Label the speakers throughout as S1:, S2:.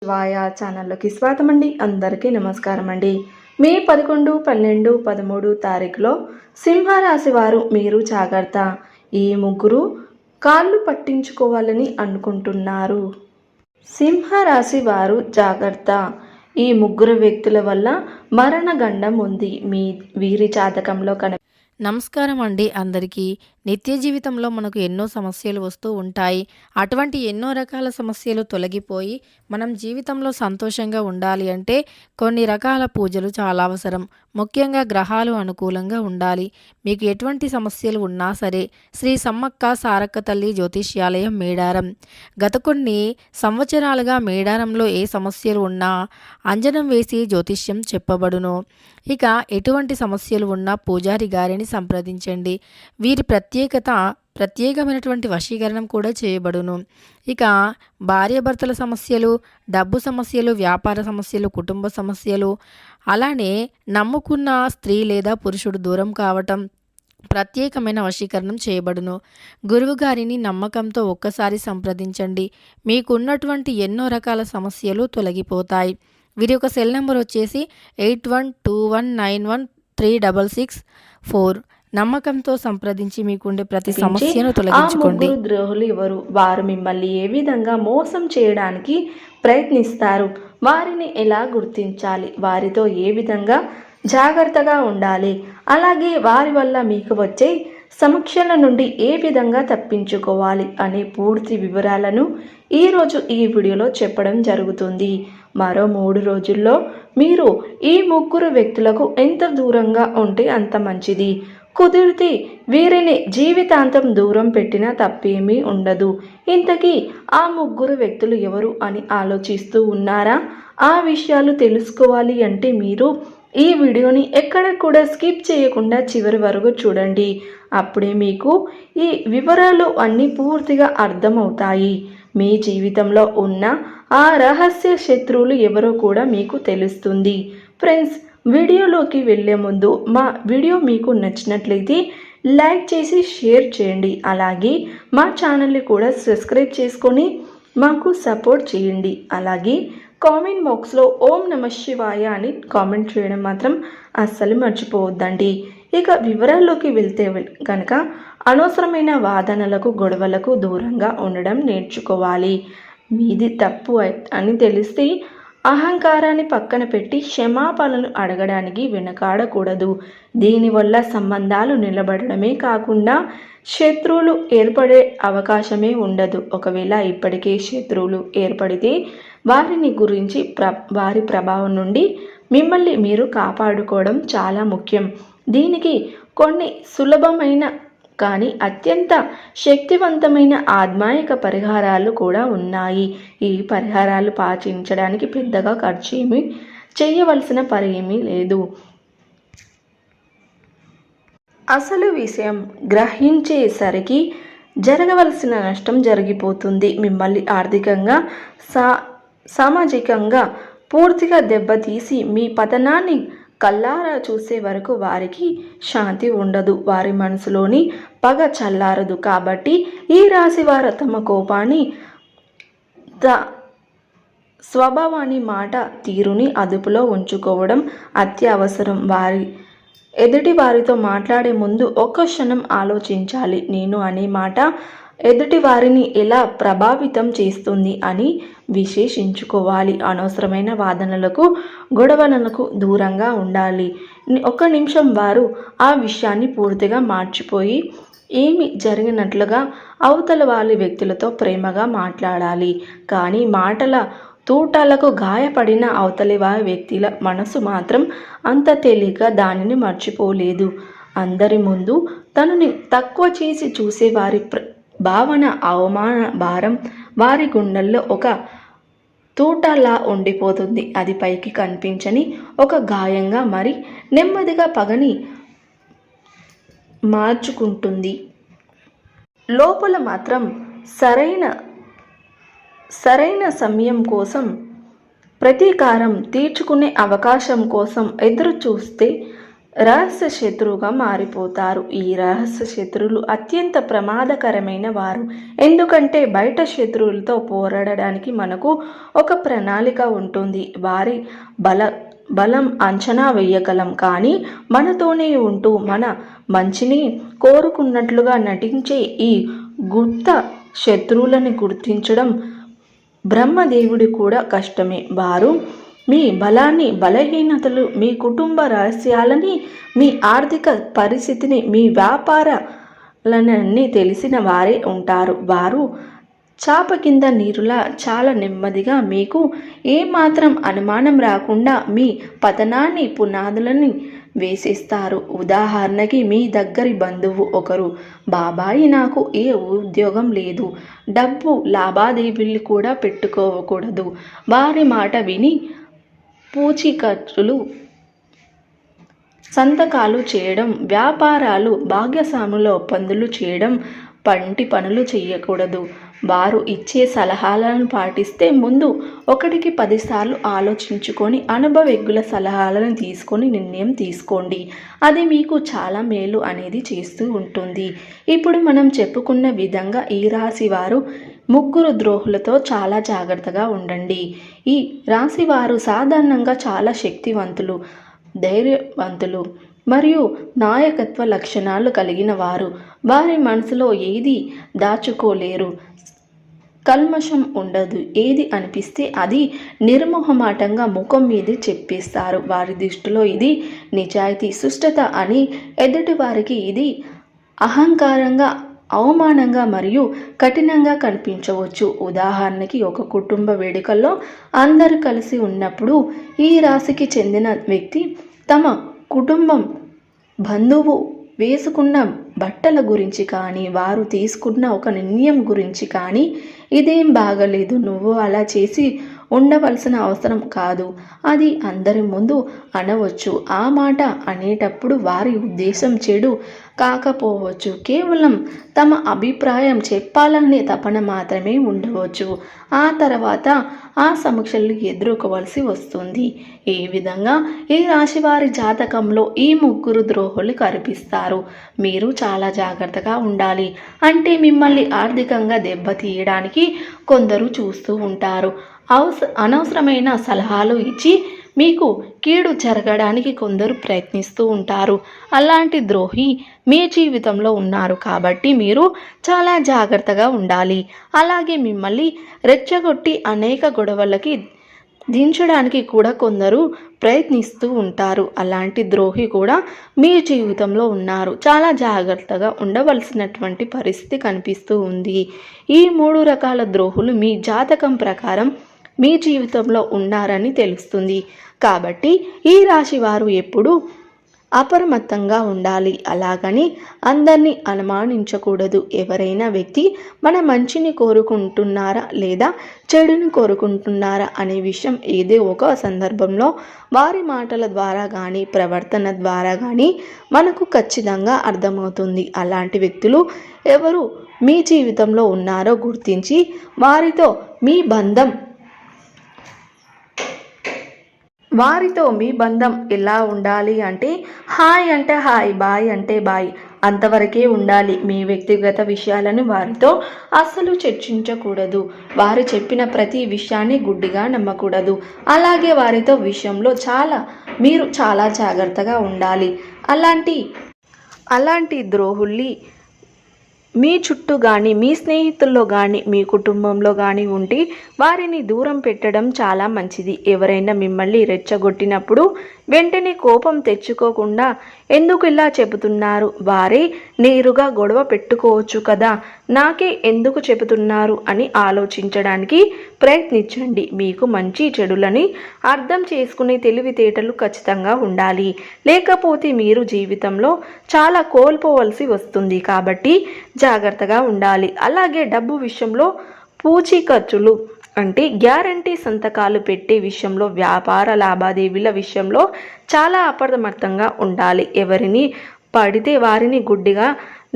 S1: శివాయ ఛానల్లోకి స్వాగతం అండి. అందరికీ నమస్కారం అండి. మే 11, 12, 13 తారీఖులో సింహరాశి వారు మీరు జాగ్రత్త. ఈ ముగ్గురు కాళ్ళు పట్టించుకోవాలని అనుకుంటున్నారు. సింహరాశి వారు జాగ్రత్త. ఈ ముగ్గురు వ్యక్తుల వల్ల మరణగండం ఉంది మీ వీరి జాతకంలో
S2: నమస్కారం అండి అందరికీ. నిత్య జీవితంలో మనకు ఎన్నో సమస్యలు వస్తూ ఉంటాయి. అటువంటి ఎన్నో రకాల సమస్యలు తొలగిపోయి మనం జీవితంలో సంతోషంగా ఉండాలి అంటే కొన్ని రకాల పూజలు చాలా అవసరం. ముఖ్యంగా గ్రహాలు అనుకూలంగా ఉండాలి. మీకు ఎటువంటి సమస్యలు ఉన్నా సరే శ్రీ సమ్మక్క సారక్క తల్లి జ్యోతిష్యాలయం మేడారం గత కొన్ని సంవత్సరాలుగా మేడారంలో ఏ సమస్యలు ఉన్నా అంజనం వేసి జ్యోతిష్యం చెప్పబడును. ఇక ఎటువంటి సమస్యలు ఉన్నా పూజారి గారిని సంప్రదించండి. వీరి ప్రత్యేకమైనటువంటి వశీకరణం కూడా చేయబడును. ఇక భార్యాభర్తల సమస్యలు, డబ్బు సమస్యలు, వ్యాపార సమస్యలు, కుటుంబ సమస్యలు, అలానే నమ్ముకున్న స్త్రీ లేదా పురుషుడు దూరం కావటం ప్రత్యేకమైన వశీకరణం చేయబడును. గురువు గారిని నమ్మకంతో ఒక్కసారి సంప్రదించండి. మీకున్నటువంటి ఎన్నో రకాల సమస్యలు తొలగిపోతాయి. వీరి యొక్క సెల్ నెంబర్ వచ్చేసి 8121913664. నమ్మకంతో సంప్రదించి మీకుండే ప్రతి సమస్యను తొలగించుకోండి.
S1: ద్రోహులు ఎవరు? వారు మిమ్మల్ని ఏ విధంగా మోసం చేయడానికి ప్రయత్నిస్తారు? వారిని ఎలా గుర్తించాలి? వారితో ఏ విధంగా జాగ్రత్తగా ఉండాలి? అలాగే వారి వల్ల మీకు వచ్చే సమస్యల నుండి ఏ విధంగా తప్పించుకోవాలి అనే పూర్తి వివరాలను ఈరోజు ఈ వీడియోలో చెప్పడం జరుగుతుంది. మరో 3 రోజుల్లో మీరు ఈ ముగ్గురు వ్యక్తులకు ఎంత దూరంగా ఉంటే అంత మంచిది. కుదిరితే వీరిని జీవితాంతం దూరం పెట్టినా తప్పేమీ ఉండదు. ఇంతకీ ఆ ముగ్గురు వ్యక్తులు ఎవరు అని ఆలోచిస్తూ ఉన్నారా? ఆ విషయాలు తెలుసుకోవాలి అంటే మీరు ఈ వీడియోని ఎక్కడ కూడా స్కిప్ చేయకుండా చివరి వరకు చూడండి. అప్పుడే మీకు ఈ వివరాలు అన్నీ పూర్తిగా అర్థమవుతాయి. మీ జీవితంలో ఉన్న ఆ రహస్య శత్రువులు ఎవరో కూడా మీకు తెలుస్తుంది. ఫ్రెండ్స్, వీడియోలోకి వెళ్ళే ముందు మా వీడియో మీకు నచ్చినట్లయితే లైక్ చేసి షేర్ చేయండి. అలాగే మా ఛానల్ని కూడా సబ్స్క్రైబ్ చేసుకొని మాకు సపోర్ట్ చేయండి. అలాగే కామెంట్ బాక్స్లో ఓం నమః శివాయ అని కామెంట్ చేయడం మాత్రం అస్సలు మర్చిపోవద్దండి. ఇక వివరాల్లోకి వెళ్తే కనుక అనవసరమైన వాదనలకు, గొడవలకు దూరంగా ఉండడం నేర్చుకోవాలి. మీది తప్పు అని తెలిస్తే అహంకారాన్ని పక్కన పెట్టి క్షమాపణలు అడగడానికి వెనకాడకూడదు. దీనివల్ల సంబంధాలు నిలబడమే కాకుండా శత్రువులు ఏర్పడే అవకాశమే ఉండదు. ఒకవేళ ఇప్పటికే శత్రువులు ఏర్పడితే వారిని గురించి వారి ప్రభావం నుండి మిమ్మల్ని మీరు కాపాడుకోవడం చాలా ముఖ్యం. దీనికి కొన్ని సులభమైన కానీ అత్యంత శక్తివంతమైన ఆధ్యాత్మిక పరిహారాలు కూడా ఉన్నాయి. ఈ పరిహారాలు పాటించడానికి పెద్దగా ఖర్చు ఏమీ చేయవలసిన పని ఏమీ లేదు. అసలు విషయం గ్రహించేసరికి జరగవలసిన నష్టం జరిగిపోతుంది. మిమ్మల్ని ఆర్థికంగా, సామాజికంగా పూర్తిగా దెబ్బతీసి మీ పతనాన్ని కల్లారా చూసే వరకు వారికి శాంతి ఉండదు. వారి మనసులోని పగ చల్లారదు. కాబట్టి ఈ రాశి వారు తమ కోపాన్ని, స్వభావాన్ని, మాట తీరుని అదుపులో ఉంచుకోవడం అత్యవసరం. ఎదుటి వారితో మాట్లాడే ముందు ఒక్క క్షణం ఆలోచించాలి. నేను అనే మాట ఎదుటి వారిని ఎలా ప్రభావితం చేస్తుంది అని విశ్లేషించుకోవాలి. అనవసరమైన వాదనలకు, గొడవలకు దూరంగా ఉండాలి. 1 నిమిషం వారు ఆ విషయాన్ని పూర్తిగా మార్చిపోయి ఏమి జరిగినట్లుగా అవతల వాళ్ళ వ్యక్తులతో ప్రేమగా మాట్లాడాలి. కానీ మాటల తూటాలకు గాయపడిన అవతలి వారి వ్యక్తుల మనసు మాత్రం అంత తేలిక దానిని మర్చిపోలేదు. అందరి ముందు తనని తక్కువ చేసి చూసే వారి భావన, అవమాన భారం వారి గుండెల్లో ఒక తూటలా ఉండిపోతుంది. అది పైకి కనిపించని ఒక గాయంగా మరి నెమ్మదిగా పగని మార్చుకుంటుంది. లోపల మాత్రం సరైన సమయం కోసం, ప్రతీకారం తీర్చుకునే అవకాశం కోసం ఎదురు చూస్తే రహస్య శత్రువుగా మారిపోతారు. ఈ రహస్య శత్రువులు అత్యంత ప్రమాదకరమైన వారు. ఎందుకంటే బయట శత్రువులతో పోరాడడానికి మనకు ఒక ప్రణాళిక ఉంటుంది. వారి బలం అంచనా వేయగలం, కానీ మనతోనే ఉంటూ మన మంచిని కోరుకున్నట్లుగా నటించే ఈ గుప్త శత్రువులను గుర్తించడం బ్రహ్మదేవుడి కూడా కష్టమే. వారు మీ బలాన్ని, బలహీనతలు, మీ కుటుంబ రహస్యాలని, మీ ఆర్థిక పరిస్థితిని, మీ వ్యాపారాలన్నీ తెలిసిన వారే ఉంటారు. వారు చాప కింద నీరులా చాలా నెమ్మదిగా మీకు ఏమాత్రం అనుమానం రాకుండా మీ పతనాన్ని, పునాదులని వేసేస్తారు. ఉదాహరణకి మీ దగ్గరి బంధువు ఒకరు, బాబాయి నాకు ఏ ఉద్యోగం లేదు, డబ్బు లావాదేవీలు కూడా పెట్టుకోకూడదు, వారి మాట విని పూచీకత్తులు, సంతకాలు చేయడం, వ్యాపారాలు, భాగస్వాముల ఒప్పందాలు చేయడం వంటి పనులు చేయకూడదు. వారు ఇచ్చే సలహాలను పాటిస్తే ముందు 1కి 10 సార్లు ఆలోచించుకొని అనుభవజ్ఞుల సలహాలను తీసుకొని నిర్ణయం తీసుకోండి. అది మీకు చాలా మేలు అనేది చేస్తూ ఉంటుంది. ఇప్పుడు మనం చెప్పుకున్న విధంగా ఈ రాశి వారు 3 ద్రోహులతో చాలా జాగ్రత్తగా ఉండండి. ఈ రాశి వారు సాధారణంగా చాలా శక్తివంతులు, ధైర్యవంతులు మరియు నాయకత్వ లక్షణాలు కలిగిన వారు. వారి మనసులో ఏది దాచుకోలేరు, కల్మషం ఉండదు. ఏది అనిపిస్తే అది నిర్మోహమాటంగా ముఖం మీదే చెప్పేస్తారు. వారి దృష్టిలో ఇది నిజాయితీ, సుష్టత అని, ఎదుటి వారికి ఇది అహంకారంగా, అవమానంగా మరియు కఠినంగా కనిపించవచ్చు. ఉదాహరణకి ఒక కుటుంబ వేడుకల్లో అందరూ కలిసి ఉన్నప్పుడు ఈ రాశికి చెందిన వ్యక్తి తమ కుటుంబం బంధువు వేసుకున్న బట్టల గురించి కానీ, వారు తీసుకున్న ఒక నిర్ణయం గురించి కానీ, ఇదేం బాగలేదు, నువ్వు అలా చేసి ఉండవలసిన అవసరం కాదు, అది అందరి ముందు అనవచ్చు. ఆ మాట అనేటప్పుడు వారి ఉద్దేశం చెడు కాకపోవచ్చు, కేవలం తమ అభిప్రాయం చెప్పాలనే తపన మాత్రమే ఉండవచ్చు. ఆ తర్వాత ఆ సమస్యలు ఎదుర్కోవలసి వస్తుంది. ఈ విధంగా ఈ రాశి వారి జాతకంలో ఈ 3 ద్రోహులు కనిపిస్తారు. మీరు చాలా జాగ్రత్తగా ఉండాలి. అంటే మిమ్మల్ని ఆర్థికంగా దెబ్బతీయడానికి కొందరు చూస్తూ ఉంటారు. అనవసరమైన సలహాలు ఇచ్చి మీకు కీడు జరగడానికి కొందరు ప్రయత్నిస్తూ ఉంటారు. అలాంటి ద్రోహి మీ జీవితంలో ఉన్నారు కాబట్టి మీరు చాలా జాగ్రత్తగా ఉండాలి. అలాగే మిమ్మల్ని రెచ్చగొట్టి అనేక గొడవలకి దించడానికి కూడా కొందరు ప్రయత్నిస్తూ ఉంటారు. అలాంటి ద్రోహి కూడా మీ జీవితంలో ఉన్నారు. చాలా జాగ్రత్తగా ఉండవలసినటువంటి పరిస్థితి కనిపిస్తూ ఉంది. ఈ 3 రకాల ద్రోహులు మీ జాతకం ప్రకారం మీ జీవితంలో ఉన్నారని తెలుస్తుంది. కాబట్టి ఈ రాశి వారు ఎప్పుడూ అప్రమత్తంగా ఉండాలి. అలాగని అందరినీ అనుమానించకూడదు. ఎవరైనా వ్యక్తి మన మంచిని కోరుకుంటున్నారా లేదా చెడుని కోరుకుంటున్నారా అనే విషయం ఏదో ఒక సందర్భంలో వారి మాటల ద్వారా కానీ, ప్రవర్తన ద్వారా కానీ మనకు ఖచ్చితంగా అర్థమవుతుంది. అలాంటి వ్యక్తులు ఎవరు మీ జీవితంలో ఉన్నారో గుర్తించి వారితో మీ బంధం ఎలా ఉండాలి అంటే హాయ్ అంటే హాయ్, బాయ్ అంటే బాయ్ అంతవరకే ఉండాలి. మీ వ్యక్తిగత విషయాలను వారితో అస్సలు చర్చించకూడదు. వారు చెప్పిన ప్రతి విషయాన్ని గుడ్డిగా నమ్మకూడదు. అలాగే వారితో విషయంలో మీరు చాలా జాగ్రత్తగా ఉండాలి. అలాంటి ద్రోహుల్ని మీ చుట్టూ కానీ, మీ స్నేహితుల్లో కానీ, మీ కుటుంబంలో కానీ ఉంటే వారిని దూరం పెట్టడం చాలా మంచిది. ఎవరైనా మిమ్మల్ని రెచ్చగొట్టినప్పుడు వెంటనే కోపం తెచ్చుకోకుండా ఎందుకు ఇలా చెబుతున్నారు, వారే నేరుగా గొడవ పెట్టుకోవచ్చు కదా, నాకే ఎందుకు చెబుతున్నారు అని ఆలోచించడానికి ప్రయత్నించండి. మీకు మంచి చెడులని అర్థం చేసుకునే తెలివితేటలు ఖచ్చితంగా ఉండాలి. లేకపోతే మీరు జీవితంలో చాలా కోల్పోవలసి వస్తుంది. కాబట్టి జాగ్రత్తగా ఉండాలి. అలాగే డబ్బు విషయంలో పూచీకత్తులు అంటే గ్యారంటీ సంతకాలు పెట్టే విషయంలో, వ్యాపార లావాదేవీల విషయంలో చాలా అప్రమత్తంగా ఉండాలి. ఎవరిని పడితే వారిని గుడ్డిగా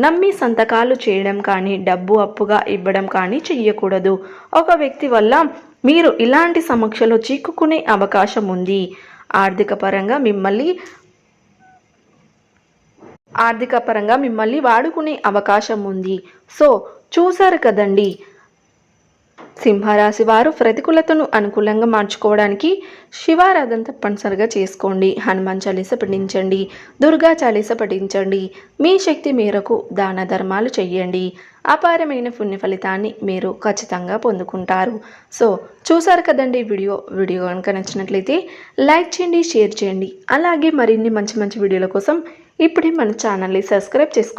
S1: నమ్మి సంతకాలు చేయడం కానీ, డబ్బు అప్పుగా ఇవ్వడం కానీ చెయ్యకూడదు. ఒక వ్యక్తి వల్ల మీరు ఇలాంటి సమస్యలో చిక్కుకునే అవకాశం ఉంది. ఆర్థిక పరంగా మిమ్మల్ని ఆర్థిక పరంగా మిమ్మల్ని వాడుకునే అవకాశం ఉంది. సో చూసారు కదండి, సింహరాశి వారు ప్రతికూలతను అనుకూలంగా మార్చుకోవడానికి శివారాధన తప్పనిసరిగా చేసుకోండి. హనుమాన్ చాలీస పఠించండి, దుర్గా చాలీస పఠించండి. మీ శక్తి మేరకు దాన ధర్మాలు చెయ్యండి. అపారమైన పుణ్య ఫలితాన్ని మీరు ఖచ్చితంగా పొందుకుంటారు. సో చూసారు కదండి వీడియో కనుక నచ్చినట్లయితే లైక్ చేయండి, షేర్ చేయండి. అలాగే మరిన్ని మంచి మంచి వీడియోల కోసం ఇప్పుడే మన ఛానల్ని సబ్స్క్రైబ్ చేసుకోండి.